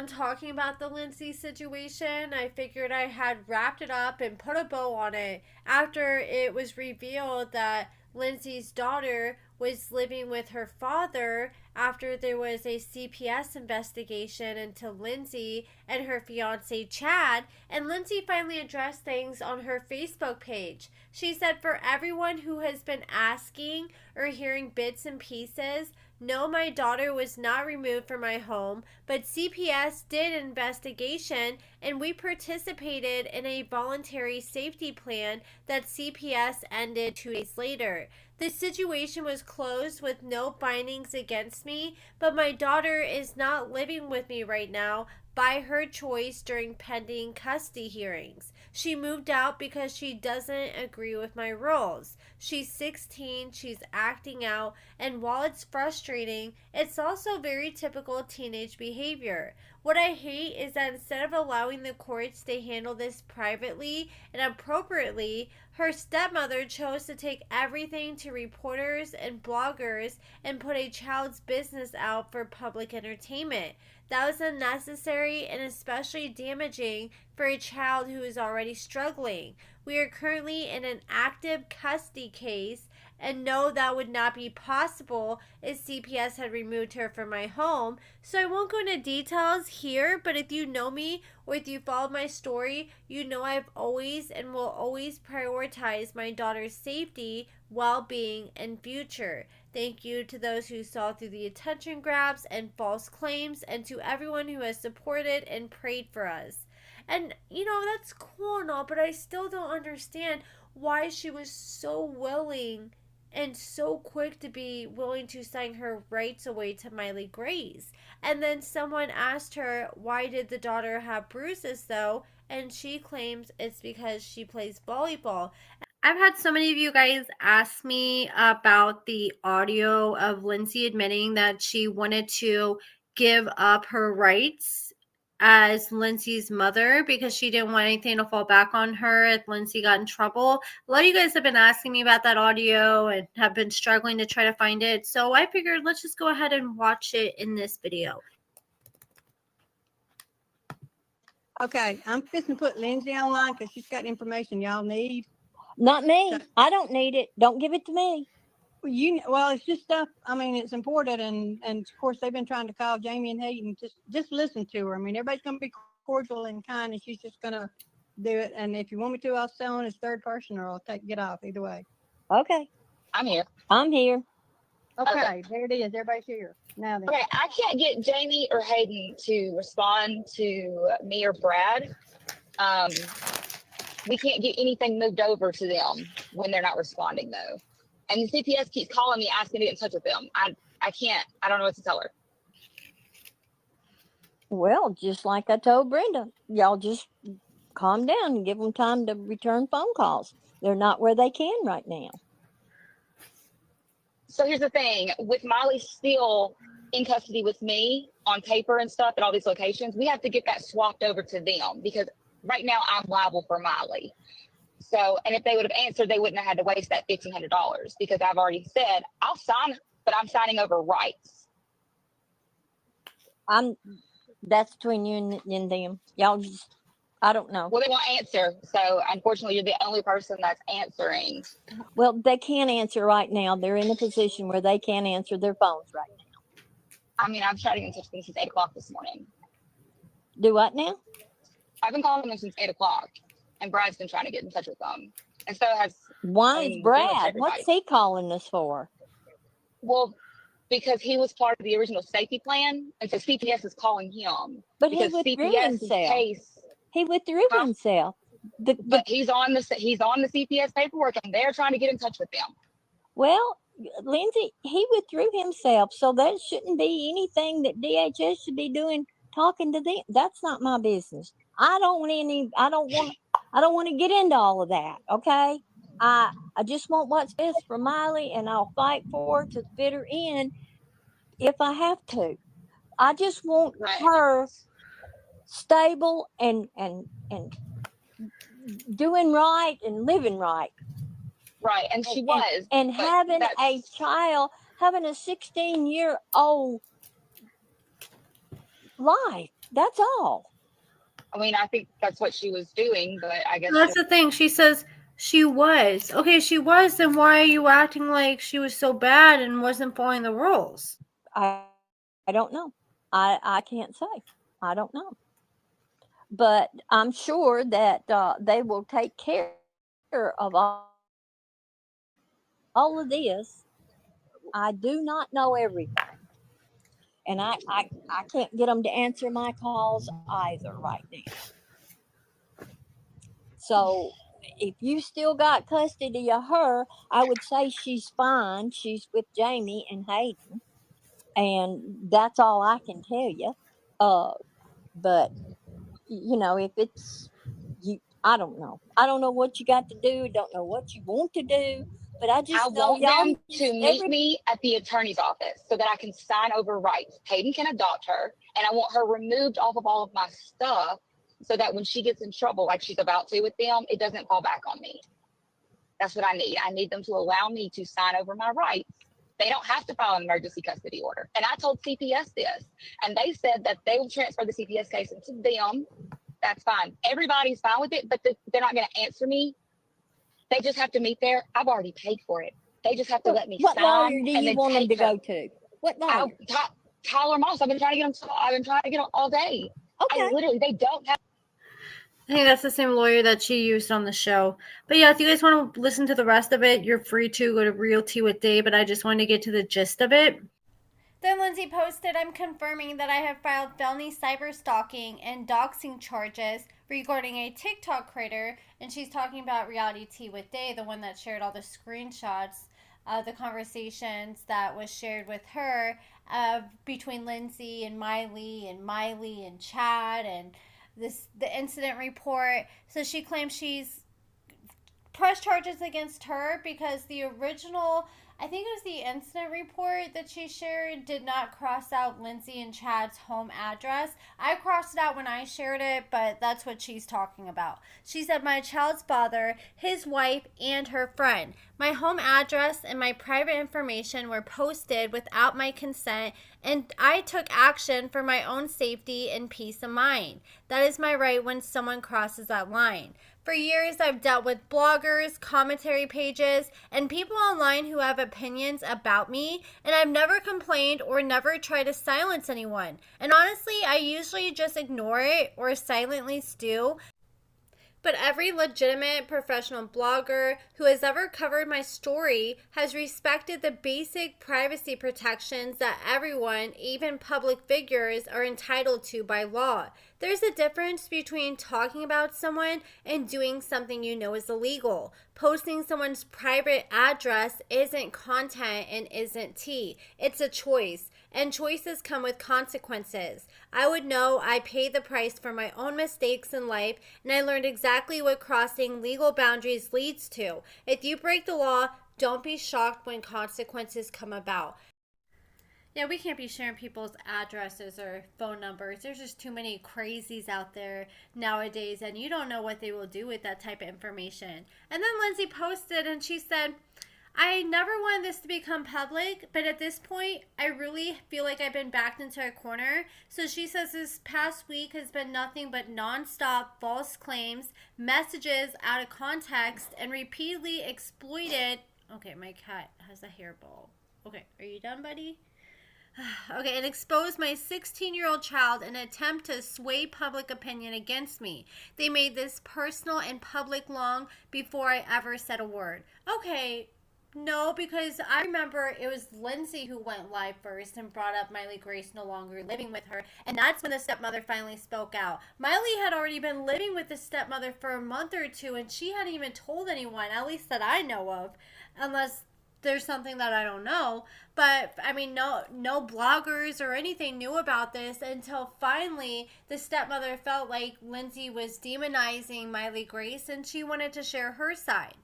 done talking about the Lindsey situation. I figured I had wrapped it up and put a bow on it after it was revealed that Lindsey's daughter was living with her father after there was a CPS investigation into Lindsey and her fiance Chad, and Lindsey finally addressed things on her Facebook page. She said, "For everyone who has been asking or hearing bits and pieces, no, my daughter was not removed from my home, but CPS did an investigation and we participated in a voluntary safety plan that CPS ended 2 days later. The situation was closed with no findings against me, but my daughter is not living with me right now by her choice during pending custody hearings. She moved out because she doesn't agree with my rules. She's 16, she's acting out, and while it's frustrating, it's also very typical teenage behavior. What I hate is that instead of allowing the courts to handle this privately and appropriately, her stepmother chose to take everything to reporters and bloggers and put a child's business out for public entertainment. That was unnecessary and especially damaging for a child who is already struggling. We are currently in an active custody case, and no, that would not be possible if CPS had removed her from my home. So I won't go into details here, but if you know me or if you followed my story, you know I've always and will always prioritize my daughter's safety, well-being, and future. Thank you to those who saw through the attention grabs and false claims, and to everyone who has supported and prayed for us." And, that's cool and all, but I still don't understand why she was so willing and so quick to be willing to sign her rights away to Miley Grace. And then someone asked her, why did the daughter have bruises though? And she claims it's because she plays volleyball. I've had so many of you guys ask me about the audio of Lindsey admitting that she wanted to give up her rights as Lindsey's mother because she didn't want anything to fall back on her if Lindsey got in trouble. A lot of you guys have been asking me about that audio and have been struggling to try to find it. So I figured let's just go ahead and watch it in this video. Okay, I'm fixing to put Lindsey online because she's got information y'all need. Not me. I don't need it. Don't give it to me. Well, it's just stuff. I mean, it's important, and of course they've been trying to call Jamie and Hayden. Just listen to her. I mean, everybody's going to be cordial and kind, and she's just going to do it. And if you want me to, I'll stay on as third person, or I'll get off. Either way. Okay. I'm here. I'm here. Okay, there it is. Everybody's here now. Then. Okay, I can't get Jamie or Hayden to respond to me or Brad. We can't get anything moved over to them when they're not responding, though. And the CPS keeps calling me, asking to get in touch with them. I can't. I don't know what to tell her. Well, just like I told Brenda, y'all just calm down and give them time to return phone calls. They're not where they can right now. So here's the thing. With Molly still in custody with me on paper and stuff at all these locations, we have to get that swapped over to them because right now I'm liable for Molly. So, and if they would have answered, they wouldn't have had to waste that $1,500 because I've already said I'll sign, but I'm signing over rights. That's between you and them. Y'all just, I don't know. Well, they won't answer. So unfortunately, you're the only person that's answering. Well, they can't answer right now. They're in a position where they can't answer their phones right now. I mean, I've tried to get in touch with them since 8 o'clock this morning. Do what now? I've been calling them since 8 o'clock. And Brad's been trying to get in touch with them. And so has... Why is Brad? What's he calling us for? Well, because he was part of the original safety plan. And so CPS is calling him. But he withdrew himself. He withdrew himself. But he's on the CPS paperwork and they're trying to get in touch with them. Well, Lindsey, he withdrew himself. So that shouldn't be anything that DHS should be doing, talking to them. That's not my business. I don't want to get into all of that, okay? I just want what's best for Miley, and I'll fight for her to fit her in if I have to. I just want her stable and doing right and living right. Right, and she was. And having a child, having a 16-year-old life. That's all. I mean, I think that's what she was doing, but I guess That's the thing. She says she was. Okay, she was, then why are you acting like she was so bad and wasn't following the rules? I don't know. I can't say. I don't know. But I'm sure that they will take care of all of this. I do not know everything. And I can't get them to answer my calls either right now. So if you still got custody of her, I would say she's fine. She's with Jamie and Hayden. And that's all I can tell you. But you know, if it's you, I don't know. I don't know what you got to do. Don't know what you want to do. But I I just know want y'all them to meet me at the attorney's office so that I can sign over rights. Hayden can adopt her, and I want her removed off of all of my stuff so that when she gets in trouble, like she's about to with them, it doesn't fall back on me. That's what I need. I need them to allow me to sign over my rights. They don't have to file an emergency custody order. And I told CPS this, and they said that they will transfer the CPS case into them. That's fine. Everybody's fine with it, but they're not going to answer me. They just have to meet there. I've already paid for it. They just have to let me What sign. lawyer do and you then want them take to her. go to? What lawyer? Tyler Moss. I've been trying to get them. I've been trying to get them all day. Okay. They don't have. I think that's the same lawyer that she used on the show. But yeah, if you guys want to listen to the rest of it, you're free to go to Real Tea with Dave, but I just wanted to get to the gist of it. Then Lindsey posted, I'm confirming that I have filed felony cyber stalking and doxing charges regarding a TikTok creator, and she's talking about Reality Tea with Dave, the one that shared all the screenshots of the conversations that was shared with her between Lindsey and Miley and Chad and the incident report. So she claims she's pressed charges against her because the original, I think it was the incident report that she shared, did not cross out Lindsey and Chad's home address. I crossed it out when I shared it, but that's what she's talking about. She said, my child's father, his wife, and her friend. My home address and my private information were posted without my consent, and I took action for my own safety and peace of mind. That is my right when someone crosses that line. For years, I've dealt with bloggers, commentary pages, and people online who have opinions about me, and I've never complained or never tried to silence anyone. And honestly, I usually just ignore it or silently stew. But every legitimate professional blogger who has ever covered my story has respected the basic privacy protections that everyone, even public figures, are entitled to by law. There's a difference between talking about someone and doing something you know is illegal. Posting someone's private address isn't content and isn't tea. It's a choice, and choices come with consequences. I would know I paid the price for my own mistakes in life, and I learned exactly what crossing legal boundaries leads to. If you break the law, don't be shocked when consequences come about. Yeah, we can't be sharing people's addresses or phone numbers. There's just too many crazies out there nowadays, and you don't know what they will do with that type of information. And then Lindsey posted, and she said, I never wanted this to become public, but at this point, I really feel like I've been backed into a corner. So she says this past week has been nothing but nonstop false claims, messages out of context, and repeatedly exploited. Okay, my cat has a hairball. Okay, are you done, buddy? Okay, and expose my 16-year-old child in an attempt to sway public opinion against me. They made this personal and public long before I ever said a word. Okay, no, because I remember it was Lindsey who went live first and brought up Miley Grace no longer living with her, and that's when the stepmother finally spoke out. Miley had already been living with the stepmother for a month or two, and she hadn't even told anyone, at least that I know of, unless there's something that I don't know. But I mean, no bloggers or anything knew about this until finally the stepmother felt like Lindsey was demonizing Miley Grace, and she wanted to share her side.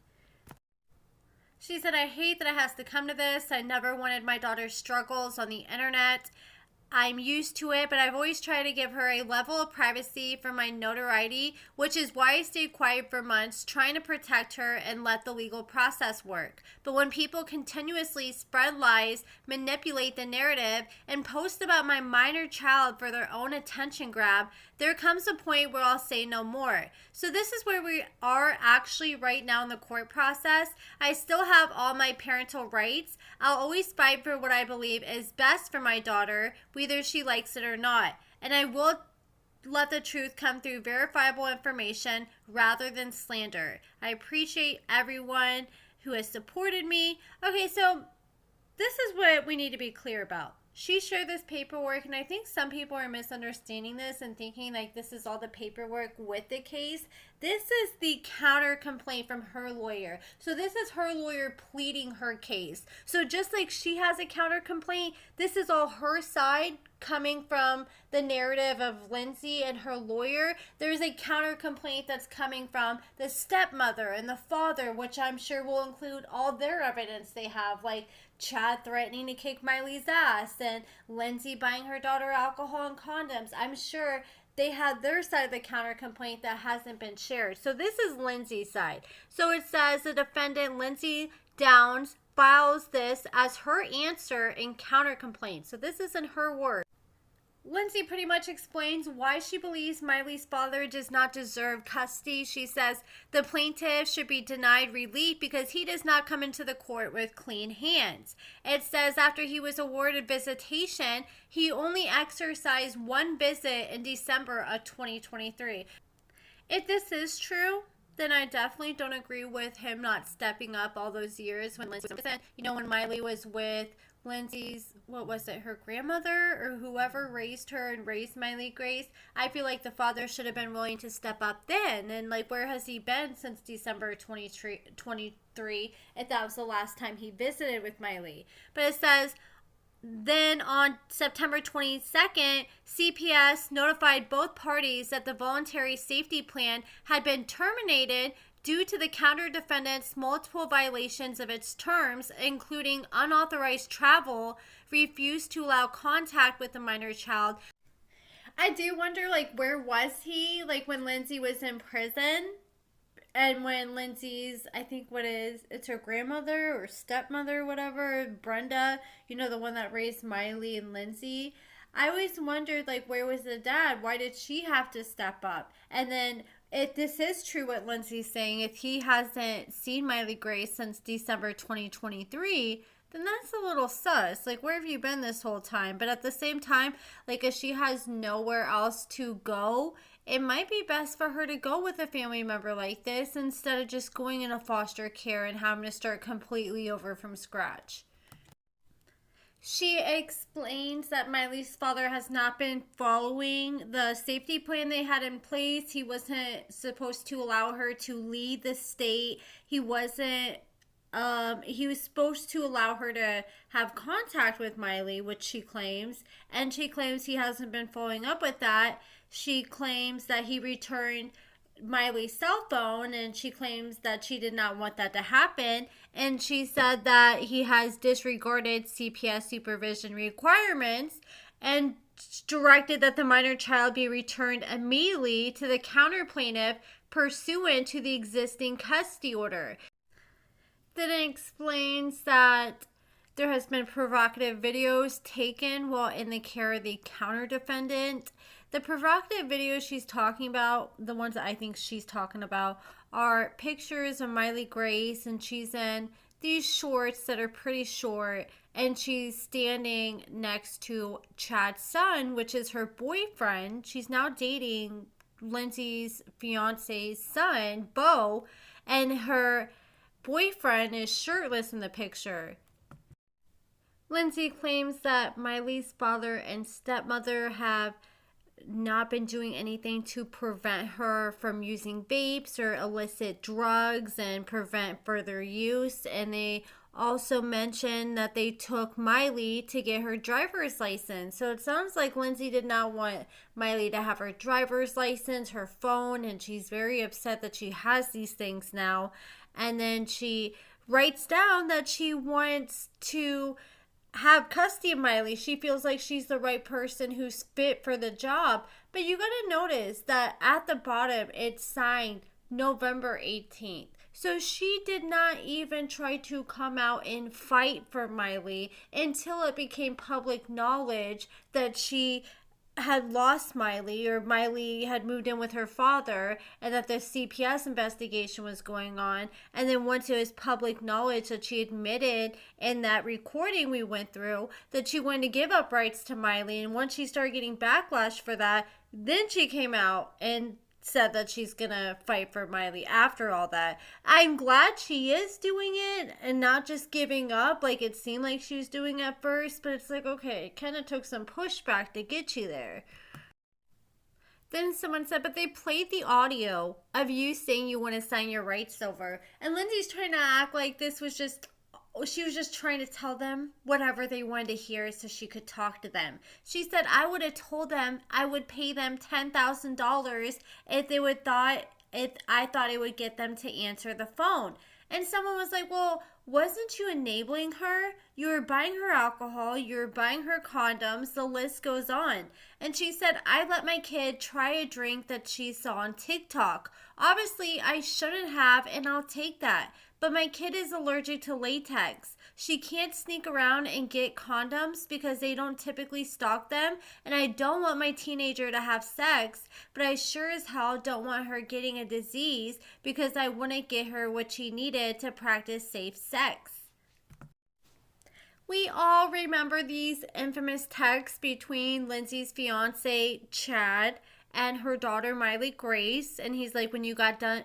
She said, I hate that it has to come to this. I never wanted my daughter's struggles on the internet. I'm used to it, but I've always tried to give her a level of privacy for my notoriety, which is why I stayed quiet for months, trying to protect her and let the legal process work. But when people continuously spread lies, manipulate the narrative, and post about my minor child for their own attention grab, there comes a point where I'll say no more. So this is where we are actually right now in the court process. I still have all my parental rights. I'll always fight for what I believe is best for my daughter, whether she likes it or not. And I will let the truth come through verifiable information rather than slander. I appreciate everyone who has supported me. Okay, so this is what we need to be clear about. She shared this paperwork, and I think some people are misunderstanding this and thinking like this is all the paperwork with the case. This is the counter complaint from her lawyer. So this is her lawyer pleading her case. So just like she has a counter complaint, this is all her side coming from the narrative of Lindsey and her lawyer. There's a counter complaint that's coming from the stepmother and the father, which I'm sure will include all their evidence they have, like Chad threatening to kick Miley's ass and Lindsey buying her daughter alcohol and condoms. I'm sure they had their side of the counter complaint that hasn't been shared. So this is Lindsey's side. So it says the defendant, Lindsey Downs, files this as her answer in counter complaint. So this is in her words. Lindsey pretty much explains why she believes Miley's father does not deserve custody. She says the plaintiff should be denied relief because he does not come into the court with clean hands. It says after he was awarded visitation, he only exercised one visit in December of 2023. If this is true, then I definitely don't agree with him not stepping up all those years when Lindsey was, you know, when Miley was with Lindsey's, what was it, her grandmother or whoever raised her and raised Miley Grace. I feel like the father should have been willing to step up then. And like, where has he been since December 2023 if that was the last time he visited with Miley? But it says, then on September 22nd, CPS notified both parties that the voluntary safety plan had been terminated due to the counter-defendant's multiple violations of its terms, including unauthorized travel, refused to allow contact with the minor child. I do wonder, like, where was he, like, when Lindsey was in prison? And when Lindsey's, I think it's her grandmother or stepmother or whatever, Brenda, you know, the one that raised Miley and Lindsey. I always wondered, like, where was the dad? Why did she have to step up? And then, if this is true what Lindsey's saying, if he hasn't seen Miley Grace since December 2023, then that's a little sus. Like, where have you been this whole time? But at the same time, like, if she has nowhere else to go, it might be best for her to go with a family member like this instead of just going into foster care and having to start completely over from scratch. She explains that Miley's father has not been following the safety plan they had in place. He wasn't supposed to allow her to leave the state. He was supposed to allow her to have contact with Miley, which she claims. And she claims he hasn't been following up with that. She claims that he returned Miley's cell phone, and she claims that she did not want that to happen. And she said that he has disregarded CPS supervision requirements and directed that the minor child be returned immediately to the counter plaintiff pursuant to the existing custody order. Then it explains that there has been provocative videos taken while in the care of the counter defendant. The provocative videos she's talking about, the ones that I think she's talking about, are pictures of Miley Grace, and she's in these shorts that are pretty short, and she's standing next to Chad's son, which is her boyfriend. She's now dating Lindsey's fiance's son, Beau, and her boyfriend is shirtless in the picture. Lindsey claims that Miley's father and stepmother have not been doing anything to prevent her from using vapes or illicit drugs and prevent further use. And they also mentioned that they took Miley to get her driver's license. So it sounds like Lindsey did not want Miley to have her driver's license, her phone, and she's very upset that she has these things now. And then she writes down that she wants to have custody of Miley. She feels like she's the right person who's fit for the job. But you gotta notice that at the bottom it's signed November 18th. So she did not even try to come out and fight for Miley until it became public knowledge that she had lost Miley, or Miley had moved in with her father, and that the CPS investigation was going on. And then once it was public knowledge that she admitted in that recording we went through that she wanted to give up rights to Miley, and once she started getting backlash for that, then she came out and said that she's gonna fight for Miley after all that. I'm glad she is doing it and not just giving up like it seemed like she was doing at first, but it's like, okay, it kind of took some pushback to get you there. Then someone said, but they played the audio of you saying you want to sign your rights over. And Lindsay's trying to act like this was just, she was just trying to tell them whatever they wanted to hear so she could talk to them. She said, I would have told them I would pay them $10,000 if I thought it would get them to answer the phone. And someone was like, well, wasn't you enabling her? You were buying her alcohol, you were buying her condoms, the list goes on. And she said, I let my kid try a drink that she saw on TikTok. Obviously, I shouldn't have, and I'll take that. But my kid is allergic to latex. She can't sneak around and get condoms because they don't typically stock them. And I don't want my teenager to have sex, but I sure as hell don't want her getting a disease because I wouldn't get her what she needed to practice safe sex. We all remember these infamous texts between Lindsay's fiance, Chad, and her daughter, Miley Grace. And he's like, when you get done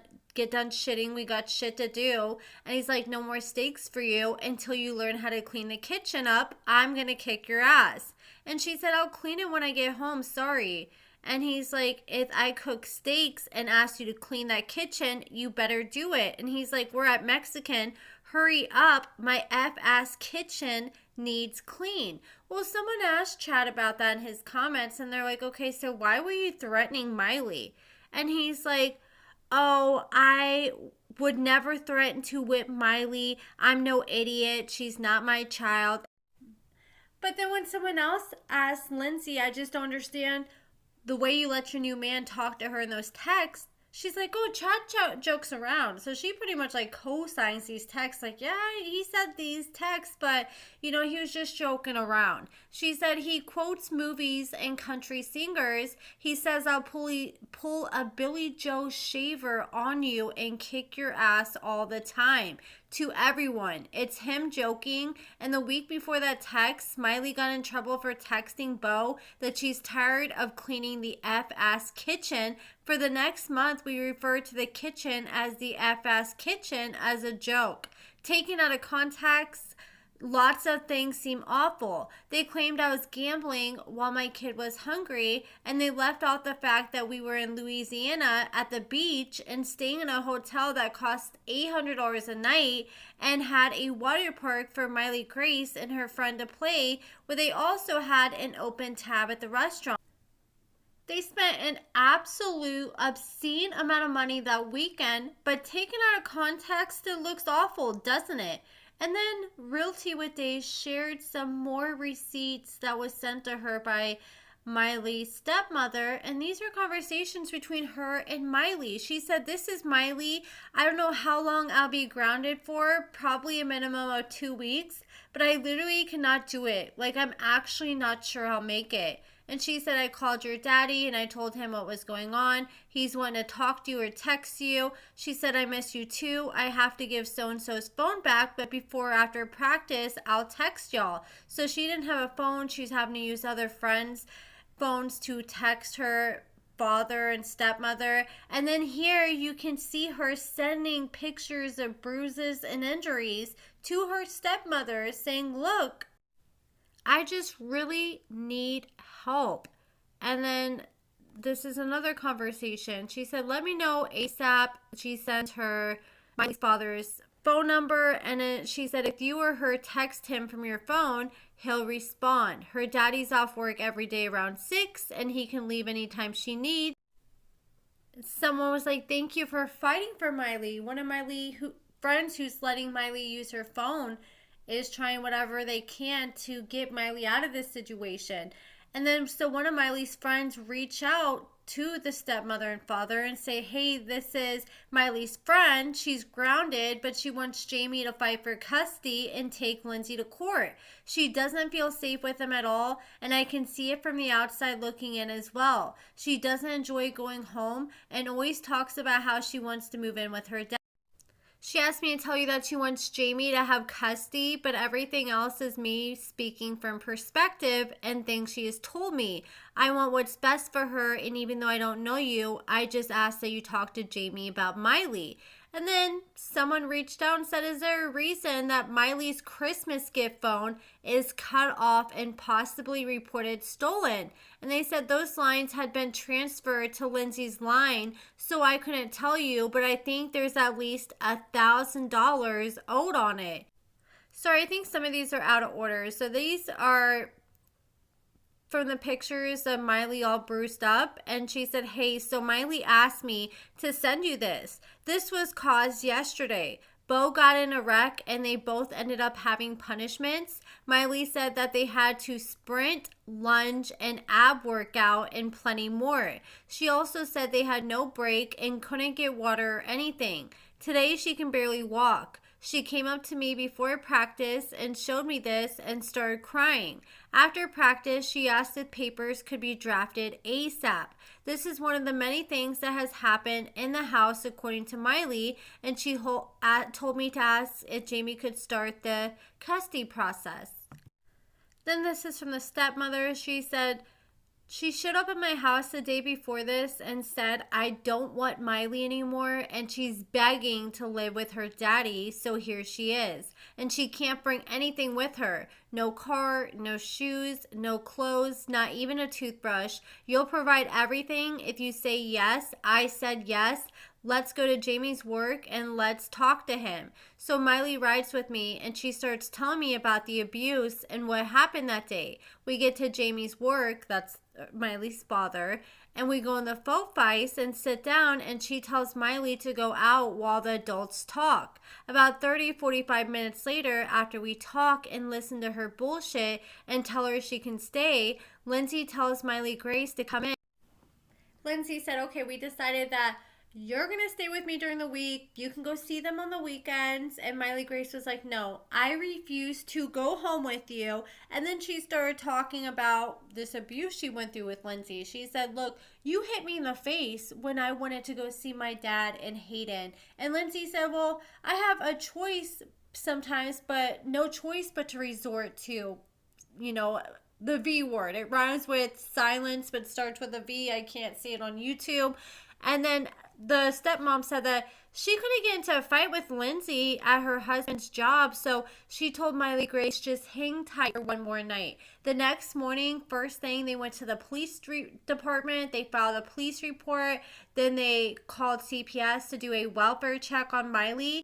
shitting, we got shit to do. And he's like, no more steaks for you until you learn how to clean the kitchen up. I'm gonna kick your ass. And she said, I'll clean it when I get home, sorry. And he's like, if I cook steaks and ask you to clean that kitchen, you better do it. And he's like, we're at Mexican, hurry up, my F-ass kitchen needs clean. Well, someone asked Chad about that in his comments, and they're like, okay, so why were you threatening Miley? And he's like, oh, I would never threaten to whip Miley. I'm no idiot. She's not my child. But then when someone else asked Lindsay, I just don't understand the way you let your new man talk to her in those texts. She's like, oh, Chad jokes around. So she pretty much like co-signs these texts. Like, yeah, he said these texts, but, you know, he was just joking around. She said he quotes movies and country singers. He says, I'll pull a Billy Joe shaver on you and kick your ass all the time. To everyone, it's him joking. And the week before that text, Smiley got in trouble for texting Bo that she's tired of cleaning the F-ass kitchen. For the next month, we refer to the kitchen as the F-ass kitchen as a joke. Taken out of context, lots of things seem awful. They claimed I was gambling while my kid was hungry, and they left off the fact that we were in Louisiana at the beach and staying in a hotel that cost $800 a night and had a water park for Miley Grace and her friend to play, where they also had an open tab at the restaurant. They spent an absolute obscene amount of money that weekend, but taken out of context, it looks awful, doesn't it? And then Realty with Days shared some more receipts that was sent to her by Miley's stepmother, and these are conversations between her and Miley. She said, this is Miley. I don't know how long I'll be grounded for, probably a minimum of 2 weeks, but I literally cannot do it. Like, I'm actually not sure I'll make it. And she said, I called your daddy and I told him what was going on. He's wanting to talk to you or text you. She said, I miss you too. I have to give so-and-so's phone back, but before or after practice, I'll text y'all. So she didn't have a phone. She was having to use other friends' phones to text her father and stepmother. And then here you can see her sending pictures of bruises and injuries to her stepmother saying, look, I just really need help. And then this is another conversation. She said, let me know ASAP. She sent her my father's phone number, and then she said, if you or her text him from your phone, he'll respond. Her daddy's off work every day around 6, and he can leave anytime she needs. Someone was like, thank you for fighting for Miley. One of Miley's friends who's letting Miley use her phone. is trying whatever they can to get Miley out of this situation. And then so one of Miley's friends reach out to the stepmother and father and say, hey, this is Miley's friend. She's grounded, but she wants Jamie to fight for custody and take Lindsey to court. She doesn't feel safe with him at all, and I can see it from the outside looking in as well. She doesn't enjoy going home and always talks about how she wants to move in with her dad. She asked me to tell you that she wants Jamie to have custody, but everything else is me speaking from perspective and things she has told me. I want what's best for her, and even though I don't know you, I just asked that you talk to Jamie about Miley. And then someone reached out and said, is there a reason that Miley's Christmas gift phone is cut off and possibly reported stolen? And they said those lines had been transferred to Lindsey's line, so I couldn't tell you, but I think there's at least $1,000 owed on it. Sorry, I think some of these are out of order. So these are from the pictures of Miley all bruised up, and she said, hey, so Miley asked me to send you this. This was caused yesterday. Bo got in a wreck and they both ended up having punishments. Miley said that they had to sprint, lunge, and ab workout and plenty more. She also said they had no break and couldn't get water or anything. Today she can barely walk. She came up to me before practice and showed me this and started crying. After practice, she asked if papers could be drafted ASAP. This is one of the many things that has happened in the house according to Miley, and she told me to ask if Jamie could start the custody process. Then this is from the stepmother. She said, she showed up at my house the day before this and said, I don't want Miley anymore, and she's begging to live with her daddy, so here she is. And she can't bring anything with her. No car, no shoes, no clothes, not even a toothbrush. You'll provide everything if you say yes. I said yes. Let's go to Jamie's work and let's talk to him. So Miley rides with me and she starts telling me about the abuse and what happened that day. We get to Jamie's work, that's Miley's father, and we go in the photo vise and sit down, and she tells Miley to go out while the adults talk. About 30-45 minutes later, after we talk and listen to her bullshit and tell her she can stay, Lindsey tells Miley Grace to come in. Lindsey said, okay, we decided that you're going to stay with me during the week. You can go see them on the weekends. And Miley Grace was like, no, I refuse to go home with you. And then she started talking about this abuse she went through with Lindsey. She said, look, you hit me in the face when I wanted to go see my dad and Hayden. And Lindsey said, well, I have a choice sometimes, but no choice but to resort to, you know, the V word. It rhymes with silence, but starts with a V. I can't see it on YouTube. And then the stepmom said that she couldn't get into a fight with Lindsey at her husband's job, so she told Miley Grace, just hang tight for one more night. The next morning, first thing, they went to the police department. They filed a police report. Then they called CPS to do a welfare check on Miley.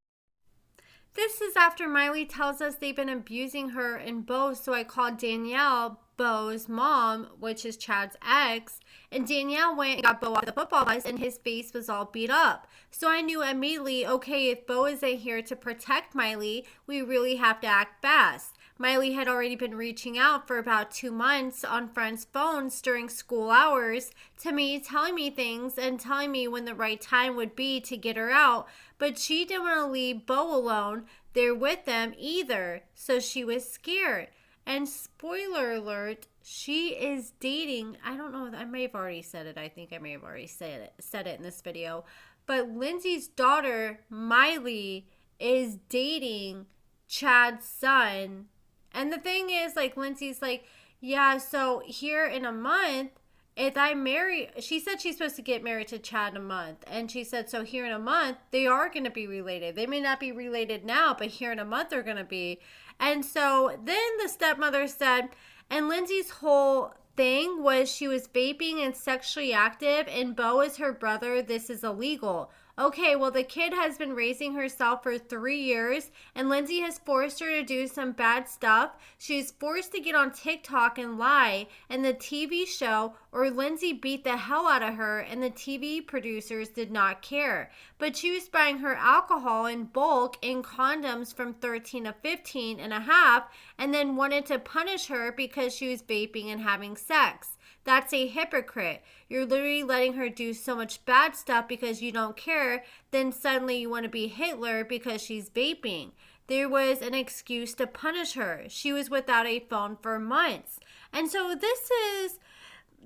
This is after Miley tells us they've been abusing her and Bo, so I called Danielle, Bo's mom, which is Chad's ex, and Danielle went and got Bo off the football bus, and his face was all beat up. So I knew immediately, okay, if Bo isn't here to protect Miley, we really have to act fast. Miley had already been reaching out for about 2 months on friends' phones during school hours to me, telling me things and telling me when the right time would be to get her out, but she didn't want to leave Bo alone there with them either, so she was scared. And spoiler alert, she is dating, I don't know, I may have already said it. I think I may have already said it in this video. But Lindsey's daughter, Miley, is dating Chad's son. And the thing is, like, Lindsey's like, yeah, so here in a month, if I marry, she said she's supposed to get married to Chad in a month. And she said, so here in a month, they are going to be related. They may not be related now, but here in a month, they're going to be. And so then the stepmother said, and Lindsey's whole thing was she was vaping and sexually active, and Bo is her brother. This is illegal. Okay, well, the kid has been raising herself for 3 years, and Lindsey has forced her to do some bad stuff. She's forced to get on TikTok and lie, and the TV show, or Lindsey beat the hell out of her, and the TV producers did not care. But she was buying her alcohol in bulk in condoms from 13 to 15 and a half, and then wanted to punish her because she was vaping and having sex. That's a hypocrite. You're literally letting her do so much bad stuff because you don't care. Then suddenly you want to be Hitler because she's vaping. There was an excuse to punish her. She was without a phone for months. And so this is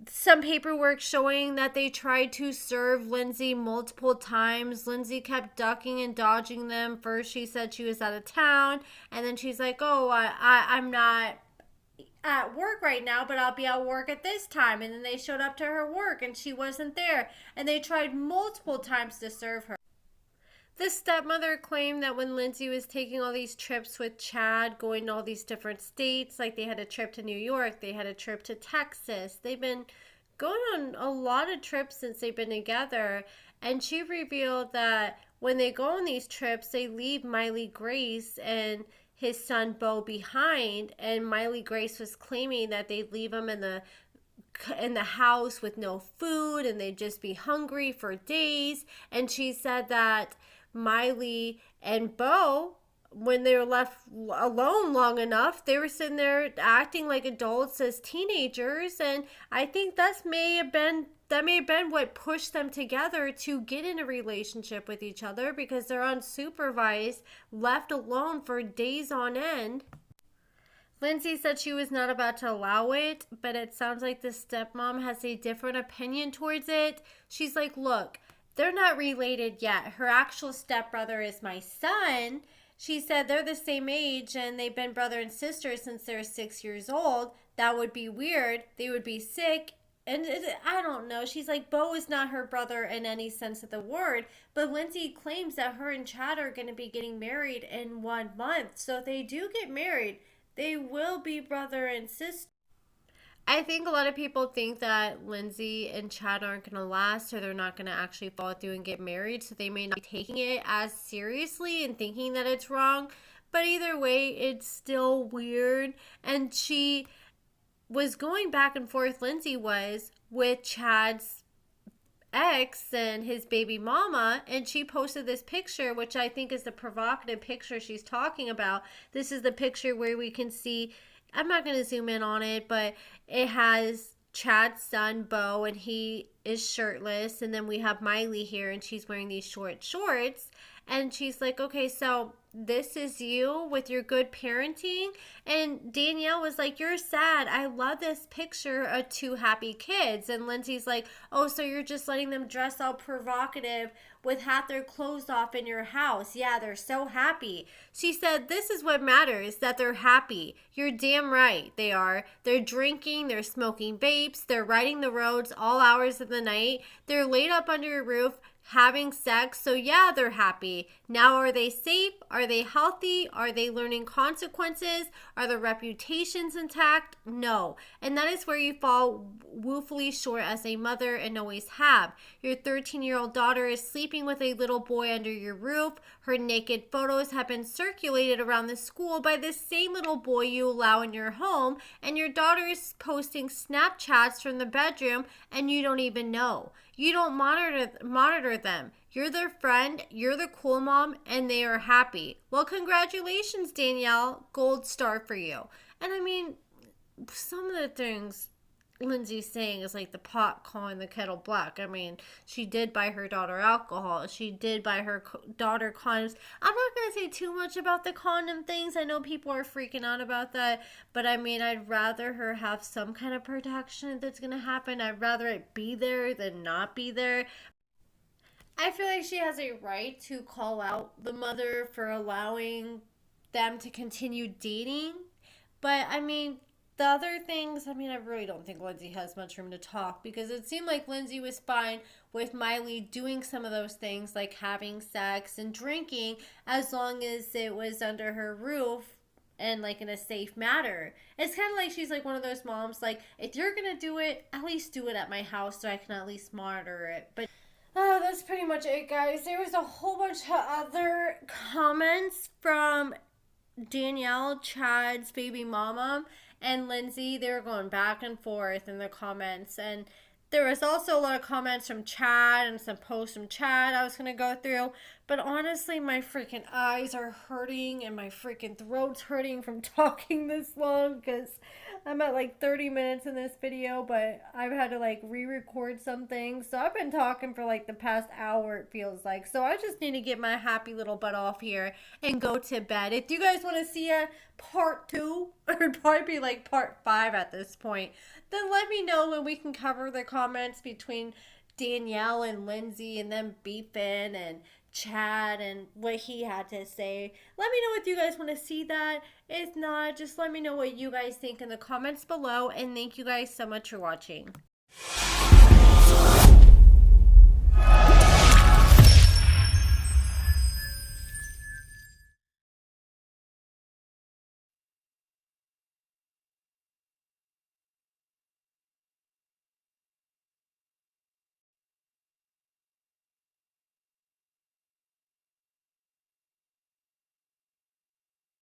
some paperwork showing that they tried to serve Lindsey multiple times. Lindsey kept ducking and dodging them. First she said she was out of town, and then she's like, oh, I'm not at work right now, but I'll be at work at this time. And then they showed up to her work and she wasn't there, and they tried multiple times to serve her. The stepmother claimed that when Lindsey was taking all these trips with Chad, going to all these different states, like they had a trip to New York, they had a trip to Texas, they've been going on a lot of trips since they've been together, and she revealed that when they go on these trips, they leave Miley Grace and his son Beau behind, and Miley Grace was claiming that they'd leave him in the house with no food, and they'd just be hungry for days. And she said that Miley and Beau, when they were left alone long enough, they were sitting there acting like adults as teenagers, and I think that may have been what pushed them together to get in a relationship with each other, because they're unsupervised, left alone for days on end. Lindsey said she was not about to allow it, but it sounds like the stepmom has a different opinion towards it. She's like, look, they're not related yet. Her actual stepbrother is my son. She said they're the same age and they've been brother and sister since they're 6 years old. That would be weird. They would be sick. And I don't know. She's like, Beau is not her brother in any sense of the word. But Lindsey claims that her and Chad are going to be getting married in 1 month. So if they do get married, they will be brother and sister. I think a lot of people think that Lindsey and Chad aren't going to last, or they're not going to actually follow through and get married. So they may not be taking it as seriously and thinking that it's wrong. But either way, it's still weird. And she was going back and forth, Lindsey was, with Chad's ex and his baby mama, and she posted this picture, which I think is the provocative picture she's talking about. This is the picture where we can see, I'm not going to zoom in on it, but it has Chad's son, Beau, and he is shirtless, and then we have Miley here, and she's wearing these short shorts, and she's like, okay, so this is you with your good parenting? And Danielle was like, you're sad. I love this picture of 2 happy kids. And Lindsey's like, oh, so you're just letting them dress all provocative with half their clothes off in your house? Yeah, they're so happy. She said, this is what matters, that they're happy. You're damn right they are. They're drinking, they're smoking vapes, they're riding the roads all hours of the night, they're laid up under your roof having sex, so yeah, they're happy. Now, are they safe? Are they healthy? Are they learning consequences? Are their reputations intact? No. And that is where you fall woefully short as a mother, and always have. Your 13-year-old daughter is sleeping with a little boy under your roof. Her naked photos have been circulated around the school by this same little boy you allow in your home, and your daughter is posting Snapchats from the bedroom, and you don't even know. You don't monitor them. You're their friend, you're the cool mom, and they are happy. Well, congratulations, Danielle. Gold star for you. And I mean, some of the things Lindsey's saying is like the pot calling the kettle black. I mean, she did buy her daughter alcohol. She did buy her daughter condoms. I'm not going to say too much about the condom things. I know people are freaking out about that. But I mean, I'd rather her have some kind of protection that's going to happen. I'd rather it be there than not be there. I feel like she has a right to call out the mother for allowing them to continue dating. But I mean, the other things, I mean, I really don't think Lindsey has much room to talk, because it seemed like Lindsey was fine with Miley doing some of those things, like having sex and drinking, as long as it was under her roof and like in a safe manner. It's kind of like she's like one of those moms, like, if you're going to do it, at least do it at my house so I can at least monitor it. But Oh, that's pretty much it, guys. There was a whole bunch of other comments from Danielle, Chad's baby mama, and Lindsey. They were going back and forth in the comments. And there was also a lot of comments from Chad and some posts from Chad I was going to go through. But honestly, my freaking eyes are hurting and my freaking throat's hurting from talking this long because I'm at like 30 minutes in this video, but I've had to like re-record some things. So I've been talking for like the past hour, it feels like. So I just need to get my happy little butt off here and go to bed. If you guys want to see a part 2, or it'd probably be like part 5 at this point, then let me know when we can cover the comments between Danielle and Lindsey and them beefing and Chad and what he had to say. Let me know if you guys want to see that. If not, just let me know what you guys think in the comments below, and thank you guys so much for watching.